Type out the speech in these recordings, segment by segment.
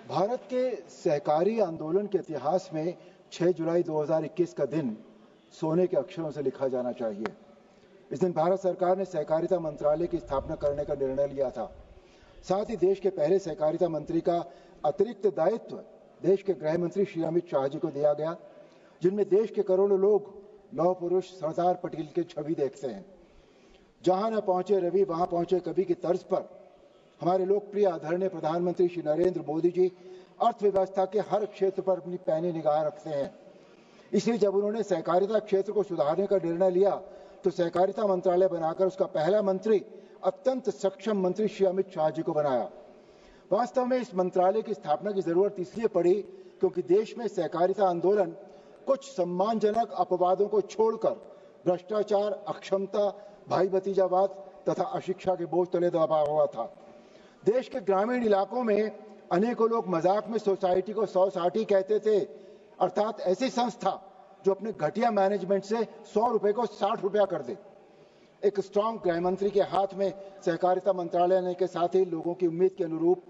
भारत के सहकारी आंदोलन के इतिहास में 6 जुलाई 2021 का दिन सोने के अक्षरों से लिखा जाना चाहिए। इस दिन भारत सरकार ने सहकारिता मंत्रालय की स्थापना करने का निर्णय लिया था। साथ ही देश के पहले सहकारिता मंत्री का अतिरिक्त दायित्व देश के गृह मंत्री श्री अमित शाह जी को दिया गया, जिनमें देश के करोड़ों लोग लौह पुरुष सरदार पटेल की छवि देखते हैं। जहां न पहुंचे रवि वहां पहुंचे कवि की तर्ज पर हमारे लोकप्रिय आदरणीय प्रधानमंत्री श्री नरेंद्र मोदी जी अर्थव्यवस्था के हर क्षेत्र पर अपनी पैनी निगाह रखते हैं। इसलिए जब उन्होंने सहकारिता क्षेत्र को सुधारने का निर्णय लिया तो सहकारिता मंत्रालय बनाकर उसका पहला मंत्री अत्यंत सक्षम मंत्री श्री अमित शाह जी को बनाया। वास्तव में इस मंत्रालय की स्थापना की जरूरत इसलिए पड़ी क्योंकि देश में सहकारिता आंदोलन कुछ सम्मानजनक अपवादों को छोड़कर भ्रष्टाचार, अक्षमता, भाई भतीजावाद तथा अशिक्षा के बोझ तले दबा हुआ था। देश के ग्रामीण इलाकों में अनेकों लोग मजाक में सोसाइटी को 100 कहते थे, अर्थात ऐसी संस्था जो अपने घटिया मैनेजमेंट से 100 रुपए को 60 रुपया कर दे। एक स्ट्रांग गृह मंत्री के हाथ में सहकारिता मंत्रालय आने के साथ ही लोगों की उम्मीद के अनुरूप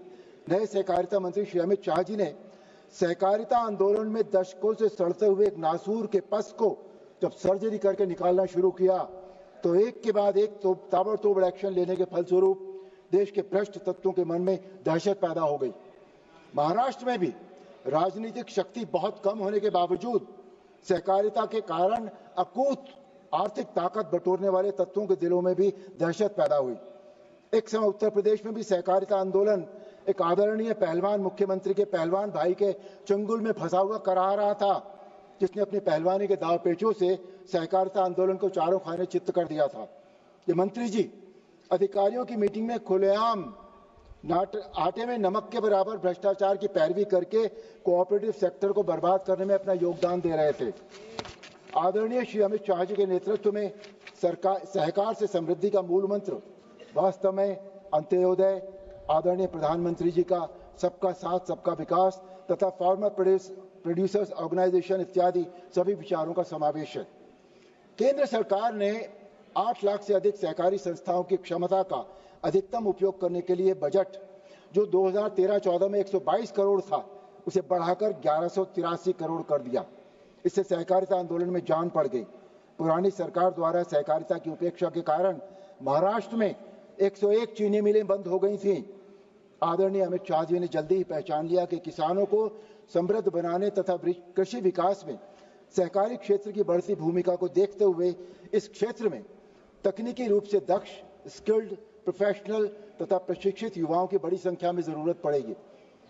नए सहकारिता मंत्री श्री अमित शाह जी ने सहकारिता आंदोलन में दशकों से सड़ते हुए एक नासूर के पस को जब सर्जरी करके निकालना शुरू किया तो एक के बाद एक ताबड़तोड़ एक्शन लेने के फलस्वरूप देश के भ्रष्ट तत्वों के मन में दहशत पैदा हो गई। महाराष्ट्र में भी राजनीतिक शक्ति बहुत कम होने के बावजूद सहकारिता के कारण अकूत आर्थिक ताकत बटोरने वाले तत्वों के दिलों में भी दहशत पैदा हुई। एक समय उत्तर प्रदेश में भी सहकारिता आंदोलन एक आदरणीय पहलवान मुख्यमंत्री के पहलवान भाई के चंगुल में फंसा हुआ करा रहा था, जिसने अपनी पहलवानी के दाव पेचों से सहकारिता आंदोलन को चारों खाने चित्त कर दिया था। ये मंत्री जी अधिकारियों की मीटिंग में खुलेआम आटे में नमक के बराबर भ्रष्टाचार की पैरवी करके कोऑपरेटिव सेक्टर को बर्बाद करने में अपना योगदान दे रहे थे। आदरणीय श्री अमित शाह जी के नेतृत्व में सहकार से समृद्धि का मूल मंत्र वास्तव में अंत्योदय, आदरणीय प्रधानमंत्री जी का सबका साथ सबका विकास तथा फार्मर प्रोड्यूसर्स ऑर्गेनाइजेशन इत्यादि सभी विचारों का समावेश है। केंद्र सरकार ने 8 लाख से अधिक सहकारी संस्थाओं की क्षमता का अधिकतम उपयोग करने के लिए बजट जो 2013-14 में 122 करोड़ था उसे बढ़ाकर 1183 करोड़ कर दिया। इससे सहकारिता आंदोलन में जान पड़ गई। पुरानी सरकार द्वारा सहकारिता की उपेक्षा के कारण महाराष्ट्र में 101 चीनी मिलें बंद हो गई थीं। आदरणीय अमित शाह जी ने जल्दी ही पहचान लिया कि किसानों को समृद्ध बनाने तथा कृषि विकास में सहकारी क्षेत्र की बढ़ती भूमिका को देखते हुए इस क्षेत्र में तकनीकी रूप से दक्ष, स्किल्ड, प्रोफेशनल तथा प्रशिक्षित युवाओं की बड़ी संख्या में जरूरत पड़ेगी।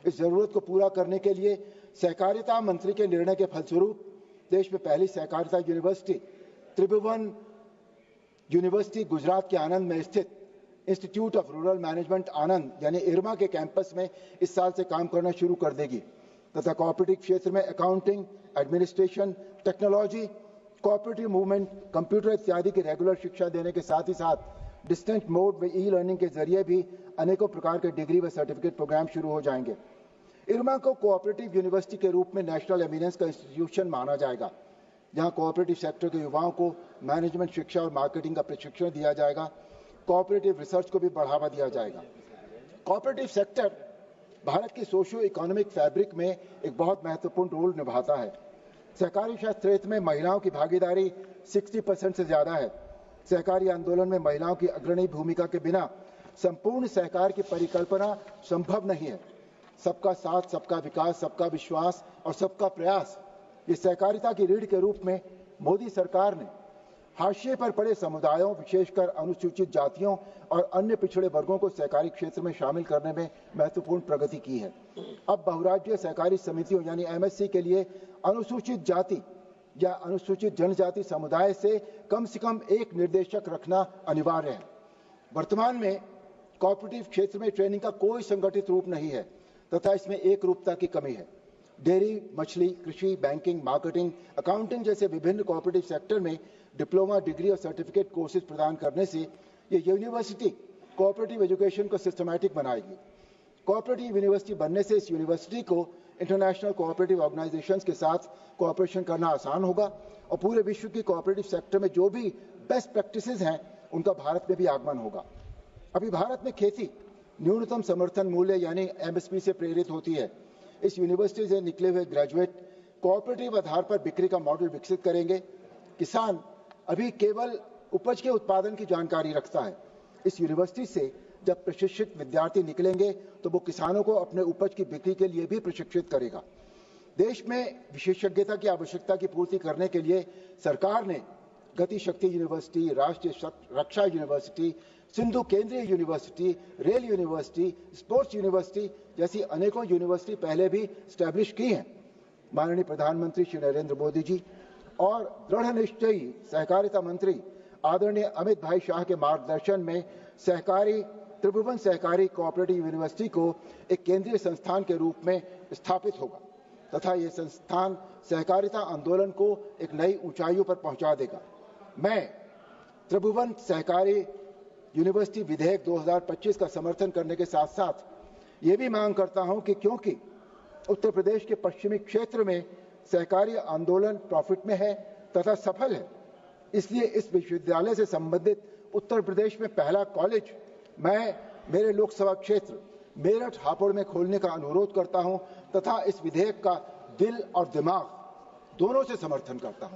इस जरूरत को पूरा करने के लिए सहकारिता मंत्री के निर्णय के फलस्वरूप देश में पहली सहकारिता यूनिवर्सिटी त्रिभुवन यूनिवर्सिटी गुजरात के आनंद में स्थित इंस्टीट्यूट ऑफ रूरल मैनेजमेंट आनंद यानी इरमा के कैंपस में इस साल से काम करना शुरू कर देगी तथा कोऑपरेटिव क्षेत्र में accounting, administration, technology, cooperative movement, computer इत्यादि की रेगुलर शिक्षा देने के साथ ही साथ डिस्टेंट मोड व ई लर्निंग के जरिए भी अनेकों प्रकार के डिग्री व सर्टिफिकेट प्रोग्राम शुरू हो जाएंगे। इरमा को कोऑपरेटिव यूनिवर्सिटी के रूप में नेशनल एमिनेंस का इंस्टीट्यूशन माना जाएगा, जहां कोऑपरेटिव सेक्टर के युवाओं को मैनेजमेंट शिक्षा और मार्केटिंग का प्रशिक्षण दिया जाएगा। कोऑपरेटिव रिसर्च को भी बढ़ावा दिया जाएगा। कोऑपरेटिव सेक्टर भारत की सोशियो इकोनॉमिक फैब्रिक में एक बहुत महत्वपूर्ण रोल निभाता है। सहकारी क्षेत्र में महिलाओं की भागीदारी 60% से ज्यादा है। सहकारी आंदोलन में महिलाओं की अग्रणी भूमिका के बिना संपूर्ण सहकार की परिकल्पना संभव नहीं है। सबका साथ, सबका विकास, सबका विश्वास और सबका प्रयास, ये सहकारिता की रीढ़ के रूप में मोदी सरकार ने हाशिए पर पड़े समुदायों, विशेषकर अनुसूचित जातियों और अन्य पिछड़े वर्गों को सहकारी क्षेत्र में शामिल करने में महत्वपूर्ण प्रगति की है। अब बहुराज्यीय सहकारी समितियों यानी एमएससी के लिए अनुसूचित जाति या अनुसूचित जनजाति समुदाय से कम एक निर्देशक रखना अनिवार्य है। वर्तमान में कोऑपरेटिव क्षेत्र में ट्रेनिंग का कोई संगठित रूप नहीं है तथा इसमें एक रूपता की कमी है। डेयरी, मछली, कृषि, बैंकिंग, मार्केटिंग, अकाउंटिंग जैसे विभिन्न कोऑपरेटिव सेक्टर में डिप्लोमा, डिग्री और सर्टिफिकेट कोर्सेज प्रदान करने से ये यूनिवर्सिटी कोऑपरेटिव एजुकेशन को सिस्टमैटिक बनाएगी। कोऑपरेटिव यूनिवर्सिटी बनने से इस यूनिवर्सिटी को इंटरनेशनल कोऑपरेटिव ऑर्गेनाइजेशंस के साथ कोऑपरेशन करना आसान होगा और पूरे विश्व की कोऑपरेटिव सेक्टर में जो भी बेस्ट प्रैक्टिसेस हैं उनका भारत में भी आगमन होगा। अभी भारत में खेती न्यूनतम समर्थन मूल्य यानी एमएसपी से प्रेरित होती है। इस यूनिवर्सिटी से निकले हुए ग्रेजुएट कोऑपरेटिव आधार पर बिक्री का मॉडल विकसित करेंगे। किसान अभी केवल उपज के उत्पादन की जानकारी रखता है। इस यूनिवर्सिटी से जब प्रशिक्षित विद्यार्थी निकलेंगे तो वो किसानों को अपने उपज की बिक्री के लिए भी प्रशिक्षित करेगा। देश में विशेषज्ञता की आवश्यकता की पूर्ति करने के लिए सरकार ने गति शक्ति यूनिवर्सिटी, राष्ट्रीय रक्षा यूनिवर्सिटी, सिंधु केंद्रीय university, rail university, sports university जैसी अनेकों यूनिवर्सिटी पहले भी स्टैब्लिश की हैं। माननीय प्रधानमंत्री श्री नरेंद्र मोदी जी और दृढ़ निश्चयी सहकारिता मंत्री आदरणीय अमित भाई शाह के मार्गदर्शन में त्रिभुवन सहकारी कोऑपरेटिव यूनिवर्सिटी को एक केंद्रीय संस्थान के रूप में स्थापित होगा तथा ये संस्थान सहकारिता आंदोलन को एक नई ऊंचाइयों पर पहुंचा देगा। मैं त्रिभुवन सहकारी यूनिवर्सिटी विधेयक 2025 का समर्थन करने के साथ साथ ये भी मांग करता हूं कि क्योंकि उत्तर प्रदेश के पश्चिमी क्षेत्र में सहकारी आंदोलन प्रॉफिट में है तथा सफल है, इसलिए इस विश्वविद्यालय से संबंधित उत्तर प्रदेश में पहला कॉलेज मैं मेरे लोकसभा क्षेत्र मेरठ हापुड़ में खोलने का अनुरोध करता हूं तथा इस विधेयक का दिल और दिमाग दोनों से समर्थन करता हूं।